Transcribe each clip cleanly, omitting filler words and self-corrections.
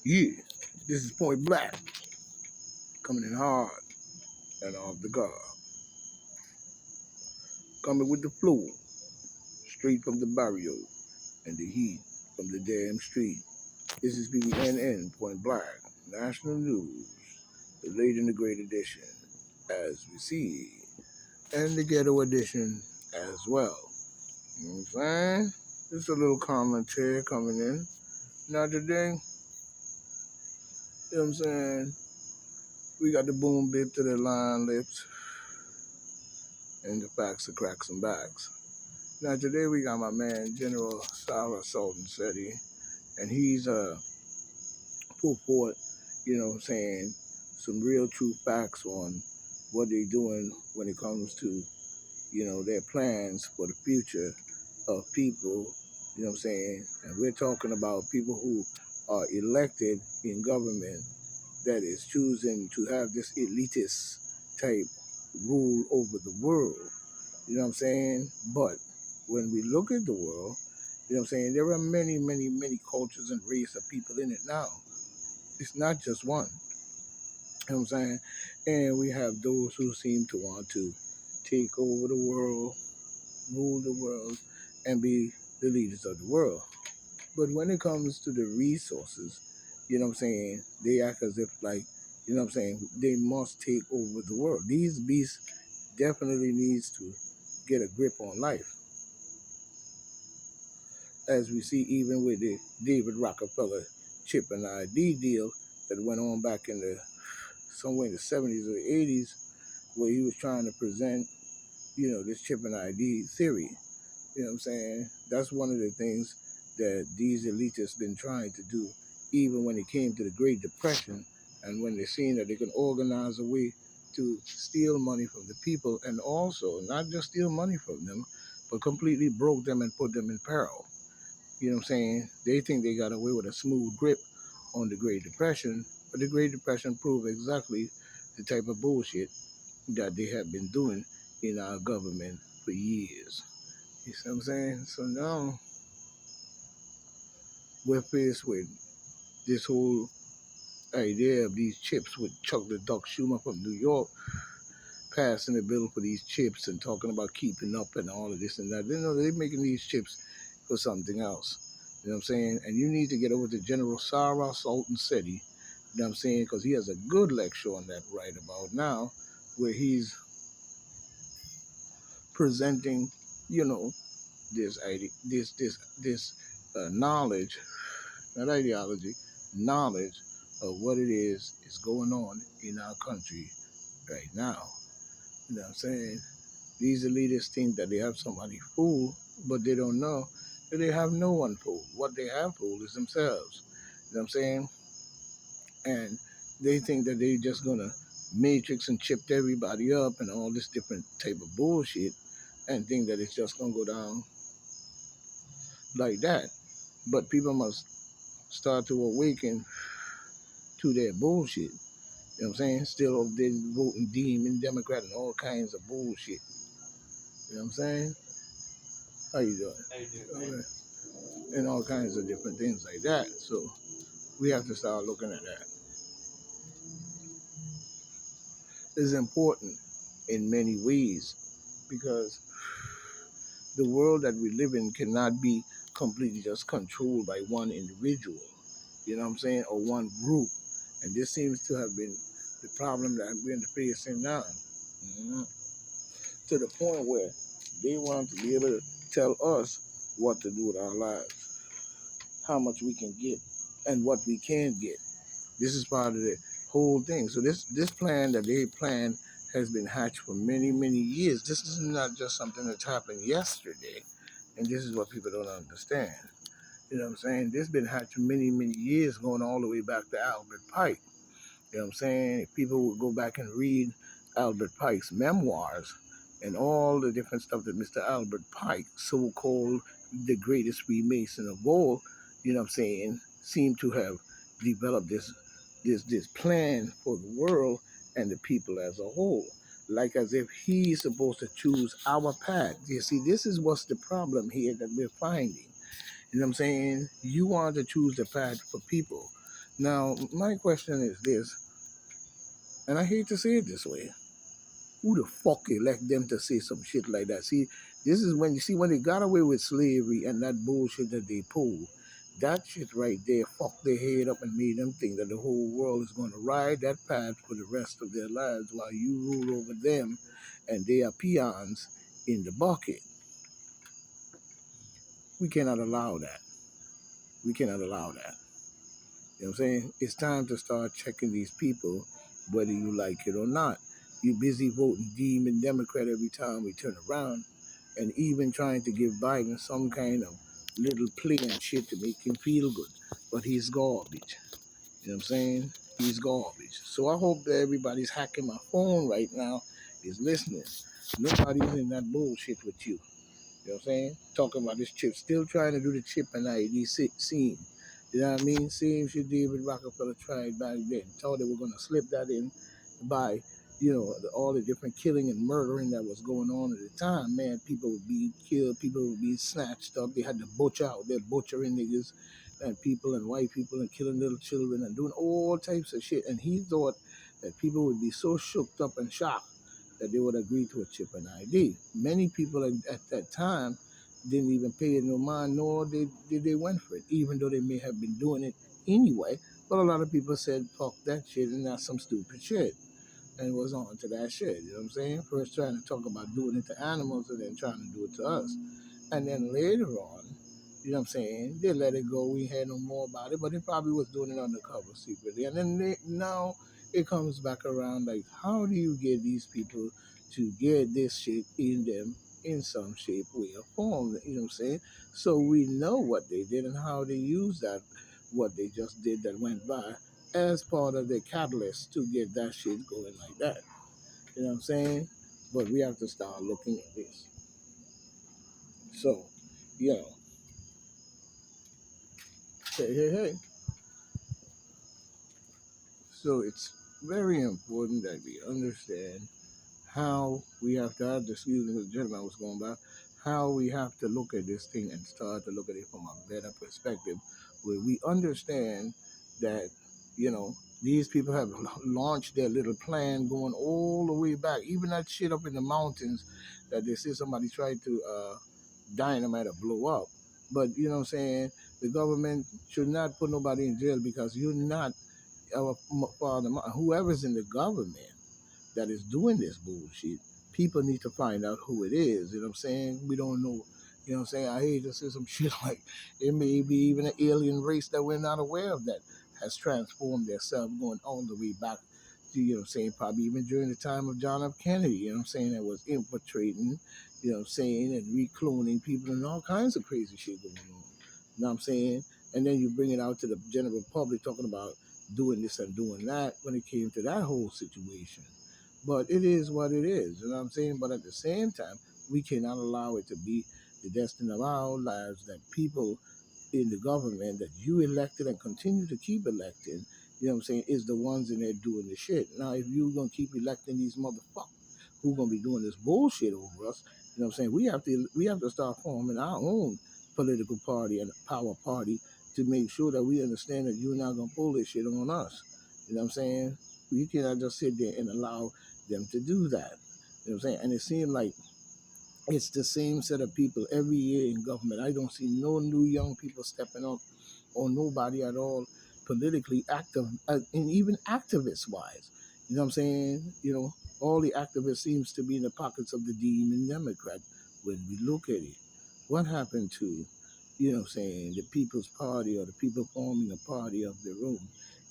Yeah, this is Point Black, coming in hard and off the guard. Coming with the flow, straight from the barrio and the heat from the damn street. This is BBNN, Point Black, National News, the late and the great edition, as we see, and the ghetto edition as well. You know what I'm saying? Just a little commentary coming in. Now today, you know what I'm saying? We got the boom bip to the line lips and the facts of cracks and backs. Now today we got my man General Sarah Sultan Seti, and he's put forth, you know what I'm saying, some real true facts on what they're doing when it comes to, you know, their plans for the future of people, you know what I'm saying? And we're talking about people who are elected in government that is choosing to have this elitist type rule over the world. You know what I'm saying? But when we look at the world, you know what I'm saying, there are many, many, many cultures and race of people in it now. It's not just one. You know what I'm saying? And we have those who seem to want to take over the world, rule the world, and be the leaders of the world. But when it comes to the resources, you know what I'm saying, they act as if like, you know what I'm saying, they must take over the world. These beasts definitely needs to get a grip on life. As we see even with the David Rockefeller chip and ID deal that went on back in the somewhere in the 70s or the 80s, where he was trying to present, you know, this chip and ID theory. You know what I'm saying? That's one of the things that these elitists been trying to do, even when it came to the Great Depression, and when they seen that they can organize a way to steal money from the people, and also not just steal money from them, but completely broke them and put them in peril. You know what I'm saying? They think they got away with a smooth grip on the Great Depression, but the Great Depression proved exactly the type of bullshit that they have been doing in our government for years. You see what I'm saying? So now we're faced with this whole idea of these chips with Chuck the Duck Schumer from New York passing a bill for these chips and talking about keeping up and all of this and that. They know they're making these chips for something else. You know what I'm saying? And you need to get over to General Sarah Sultan Seti, you know what I'm saying? Because he has a good lecture on that right about now, where he's presenting, you know, this knowledge, not ideology, knowledge of what it is going on in our country right now. You know what I'm saying? These elitists think that they have somebody fooled, but they don't know that they have no one fooled. What they have fooled is themselves. You know what I'm saying? And they think that they just gonna matrix and chip everybody up and all this different type of bullshit and think that it's just gonna go down like that. But people must start to awaken to their bullshit. You know what I'm saying? Still they voting Demon Democrat and all kinds of bullshit. You know what I'm saying? How you doing? How you doing, man? Okay. And all kinds of different things like that. So we have to start looking at that. It's important in many ways because the world that we live in cannot be completely just controlled by one individual. You know what I'm saying? Or one group. And this seems to have been the problem that we're facing now. Mhm. To the point where they want to be able to tell us what to do with our lives, how much we can get, and what we can get. This is part of the whole thing. So this plan that they plan has been hatched for many, many years. This is not just something that's happened yesterday. And this is what people don't understand. You know what I'm saying? This has been hatched for many, many years, going all the way back to Albert Pike. You know what I'm saying? If people would go back and read Albert Pike's memoirs and all the different stuff that Mr. Albert Pike, so-called the greatest Freemason of all, you know what I'm saying, seemed to have developed this plan for the world and the people as a whole. Like as if he's supposed to choose our path. You see, this is what's the problem here that we're finding. You know what I'm saying? You want to choose the path for people. Now, my question is this, and I hate to say it this way. Who the fuck elect them to say some shit like that? See, this is when you see when they got away with slavery and that bullshit that they pulled. That shit right there fucked their head up and made them think that the whole world is going to ride that path for the rest of their lives while you rule over them and they are peons in the bucket. We cannot allow that. We cannot allow that. You know what I'm saying? It's time to start checking these people, whether you like it or not. You busy voting demon Democrat every time we turn around, and even trying to give Biden some kind of little play and shit to make him feel good. But he's garbage. You know what I'm saying? He's garbage. So I hope that everybody's hacking my phone right now is listening. Nobody's in that bullshit with you. You know what I'm saying? Talking about this chip, still trying to do the chip and ID scene. You know what I mean? Same shit David Rockefeller tried back then. Thought they were going to slip that in by, all the different killing and murdering that was going on at the time. Man, people would be killed, people would be snatched up. They had to butcher out there, butchering niggas and people and white people and killing little children and doing all types of shit. And he thought that people would be so shooked up and shocked that they would agree to a chip and ID. Many people at that time didn't even pay it no mind, nor did they went for it, even though they may have been doing it anyway. But a lot of people said, fuck that shit, and that's some stupid shit. And was on to that shit, you know what I'm saying? First trying to talk about doing it to animals and then trying to do it to us. And then later on, you know what I'm saying, they let it go. We had no more about it, but they probably was doing it undercover secretly. And then now it comes back around like, how do you get these people to get this shit in them in some shape, way, or form? You know what I'm saying? So we know what they did and how they used that, what they just did that went by as part of the catalyst to get that shit going like that. You know what I'm saying? But we have to start looking at this. So, you know, hey. So it's very important that we understand how we have to have this, excuse me, the gentleman was going by, how we have to look at this thing and start to look at it from a better perspective where we understand that, you know, these people have launched their little plan going all the way back, even that shit up in the mountains that they say somebody tried to dynamite or blow up. But you know what I'm saying? The government should not put nobody in jail because you're not our father, whoever's in the government that is doing this bullshit, people need to find out who it is. You know what I'm saying? We don't know. You know what I'm saying? I hate to say some shit like it may be even an alien race that we're not aware of that has transformed themselves going all the way back to, you know what I'm saying, probably even during the time of John F. Kennedy, you know what I'm saying, that was infiltrating, you know what I'm saying, and recloning people and all kinds of crazy shit going on. You know what I'm saying? And then you bring it out to the general public talking about doing this and doing that when it came to that whole situation. But it is what it is, you know what I'm saying? But at the same time, we cannot allow it to be the destiny of our lives that people in the government that you elected and continue to keep electing, you know what I'm saying, is the ones in there doing the shit. Now, if you're going to keep electing these motherfuckers who going to be doing this bullshit over us, you know what I'm saying, we have to start forming our own political party and power party to make sure that we understand that you're not going to pull this shit on us. You know what I'm saying? We cannot just sit there and allow them to do that. You know what I'm saying? And it seemed like it's the same set of people every year in government. I don't see no new young people stepping up or nobody at all politically active, and even activist wise. You know what I'm saying? You know, all the activists seems to be in the pockets of the demon Democrat when we look at it. What happened to, you know what I'm saying, the People's Party or the people forming a party of their own,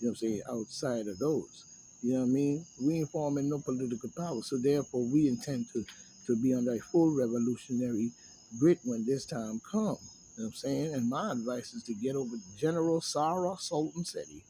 you know what I'm saying, outside of those? You know what I mean? We ain't forming no political power, so therefore we intend to be under a full revolutionary grit when this time comes. You know what I'm saying? And my advice is to get over General Sarah Sultan Seti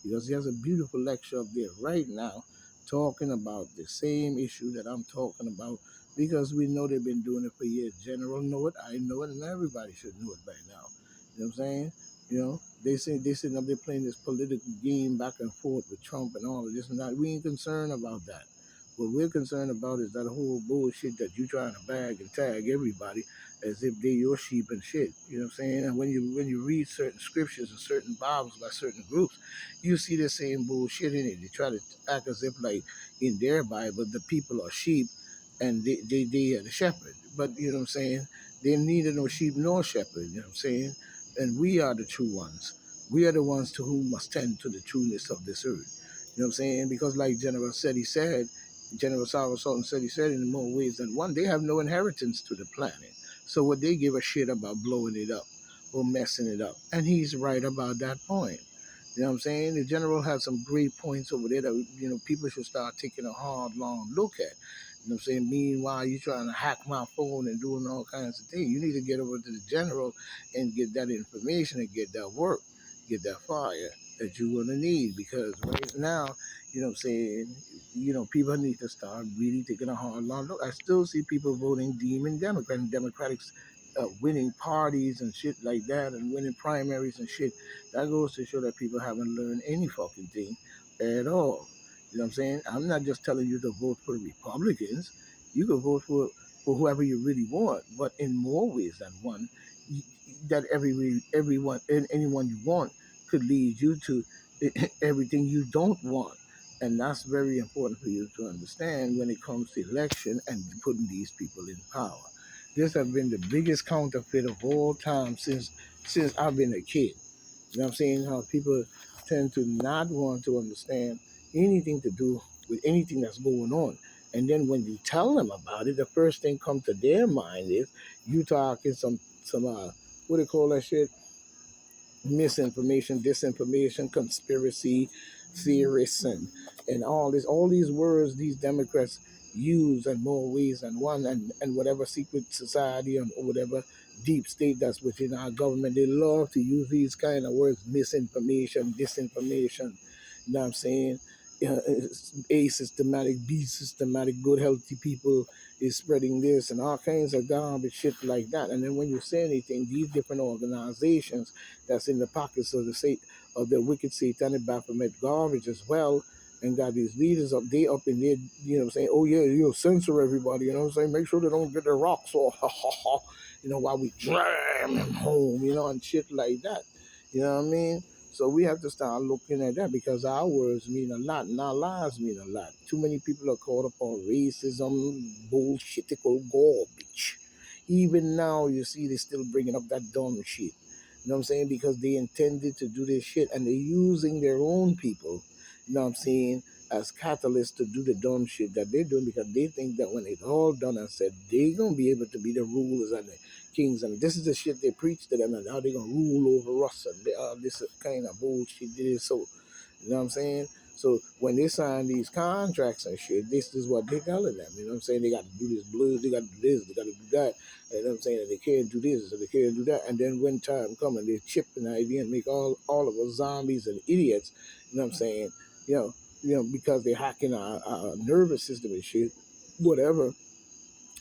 because he has a beautiful lecture up there right now talking about the same issue that I'm talking about because we know they've been doing it for years. General know it, I know it, and everybody should know it by now. You know what I'm saying? You know, they sitting up there playing this political game back and forth with Trump and all of this and that. We ain't concerned about that. What we're concerned about is that whole bullshit that you trying to bag and tag everybody as if they your sheep and shit. You know what I'm saying? And when you read certain scriptures and certain Bibles by certain groups, you see the same bullshit in it. They try to act as if like in their Bible the people are sheep and they are the shepherd. But you know what I'm saying? They're neither no sheep nor shepherd, you know what I'm saying? And we are the true ones. We are the ones to whom must tend to the trueness of this earth. You know what I'm saying? Because like General Cyrus Sultan said, he said in more ways than one, they have no inheritance to the planet. So would they give a shit about blowing it up or messing it up? And he's right about that point. You know what I'm saying? The general has some great points over there that people should start taking a hard, long look at. You know what I'm saying? Meanwhile, you're trying to hack my phone and doing all kinds of things. You need to get over to the general and get that information and get that work, get that fire that you're gonna need. Because right now, you know what I'm saying, people need to start really taking a hard, long look. I still see people voting Demon Democrat and Democrats winning parties and shit like that and winning primaries and shit. That goes to show that people haven't learned any fucking thing at all. You know what I'm saying? I'm not just telling you to vote for the Republicans. You can vote for whoever you really want, but in more ways than one, that everyone and anyone you want could lead you to everything you don't want. And that's very important for you to understand when it comes to election and putting these people in power. This has been the biggest counterfeit of all time since I've been a kid. You know what I'm saying? How people tend to not want to understand anything to do with anything that's going on. And then when you tell them about it, the first thing come to their mind is you talking some what do you call that shit? Misinformation, disinformation, conspiracy theorists, and all these words these Democrats use in more ways than one, and whatever secret society or whatever deep state that's within our government, they love to use these kind of words: misinformation, disinformation. You know what I'm saying? A systematic, B systematic, good healthy people is spreading this and all kinds of garbage shit like that. And then when you say anything, these different organizations that's in the pockets of the wicked satanic Baphomet garbage as well, and got these leaders up, they up in there, saying, oh yeah, you'll censor everybody, saying, make sure they don't get their rocks off, while we dram them home, and shit like that. You know what I mean? So we have to start looking at that because our words mean a lot and our lives mean a lot. Too many people are caught up on racism, bullshitical garbage. Even now, you see, they're still bringing up that dumb shit. You know what I'm saying? Because they intended to do this shit and they're using their own people, you know what I'm saying, as catalysts to do the dumb shit that they're doing because they think that when it's all done and said, they're going to be able to be the rulers and the kings. And this is the shit they preach to them and how they're going to rule over us and this kind of bullshit. It is so. You know what I'm saying? So when they sign these contracts and shit, this is what they're telling them. You know what I'm saying? They got to do this blue, they got to do this, they got to do that. You know what I'm saying? And they can't do this, and they can't do that. And then when time comes and they chip an idea and make all of us zombies and idiots, you know what I'm saying? Because they're hacking our nervous system and shit, whatever,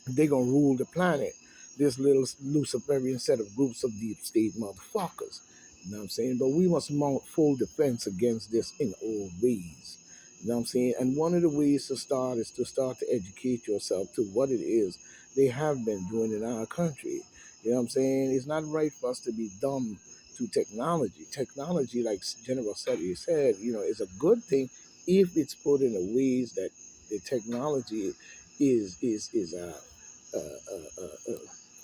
they gonna rule the planet. This little Luciferian set of groups of deep state motherfuckers. You know what I'm saying? But we must mount full defense against this in all ways. You know what I'm saying? And one of the ways to start is to start to educate yourself to what it is they have been doing in our country. You know what I'm saying? It's not right for us to be dumb to technology. Technology, like General Seti said, is a good thing if it's put in a ways that the technology is uh, uh, uh,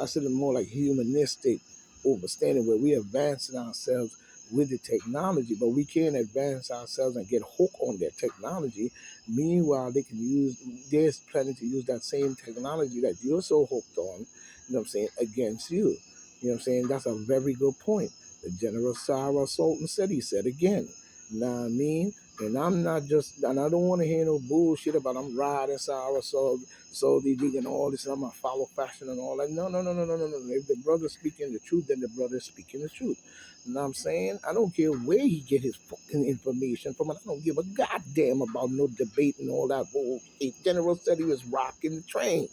I said it more like humanistic understanding where we advancing ourselves with the technology, but we can't advance ourselves and get hooked on their technology. Meanwhile, they're planning to use that same technology that you're so hooked on, you know what I'm saying, against you. You know what I'm saying? That's a very good point. The General Sarah Sultan said, he said again. You know what I mean? And I don't want to hear no bullshit about I'm riding Sarah so they digging all this, and I'm gonna follow fashion and all that. No, no, no, no, no, no, no. If the brother's speaking the truth, then the brother's speaking the truth. You know what I'm saying? I don't care where he get his fucking information from, and I don't give a goddamn about no debate and all that bullshit. General said he was rocking the train.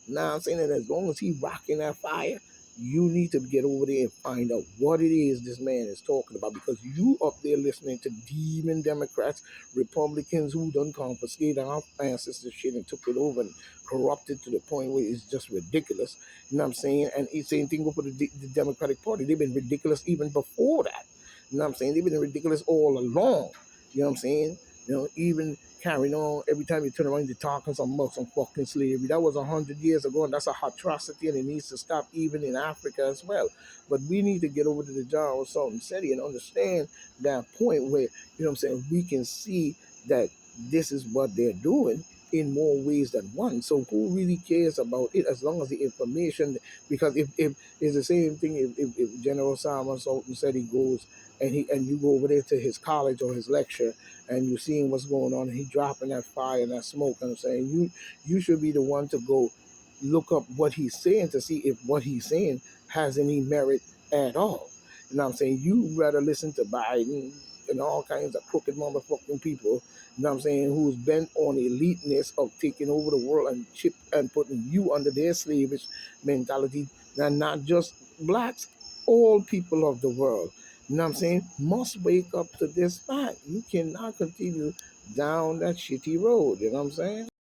You know what I'm saying? And as long as he rocking that fire, you need to get over there and find out what it is this man is talking about, because you up there listening to demon Democrats, Republicans who done confiscated our ancestors shit and took it over and corrupted to the point where it's just ridiculous. You know what I'm saying? And it's same thing for the Democratic Party. They've been ridiculous even before that. You know what I'm saying? They've been ridiculous all along. You know what I'm saying? Even carrying on every time you turn around, you're talking about some fucking slavery. That was 100 years ago, and that's a atrocity, and it needs to stop even in Africa as well. But we need to get over to the jar of salt and city and understand that point where, what I'm saying, we can see that this is what they're doing in more ways than one. So who really cares about it as long as the information? Because if it's the same thing, if General Simon Sultan said he goes and you go over there to his college or his lecture and you're seeing what's going on and he dropping that fire and that smoke, and I'm saying you should be the one to go look up what he's saying to see if what he's saying has any merit at all. You know what I'm saying? You rather listen to Biden and all kinds of crooked motherfucking people, you know what I'm saying, who's bent on eliteness of taking over the world and putting you under their slavish mentality, and not just blacks, all people of the world. You know what I'm saying? Must wake up to this fact. You cannot continue down that shitty road. You know what I'm saying?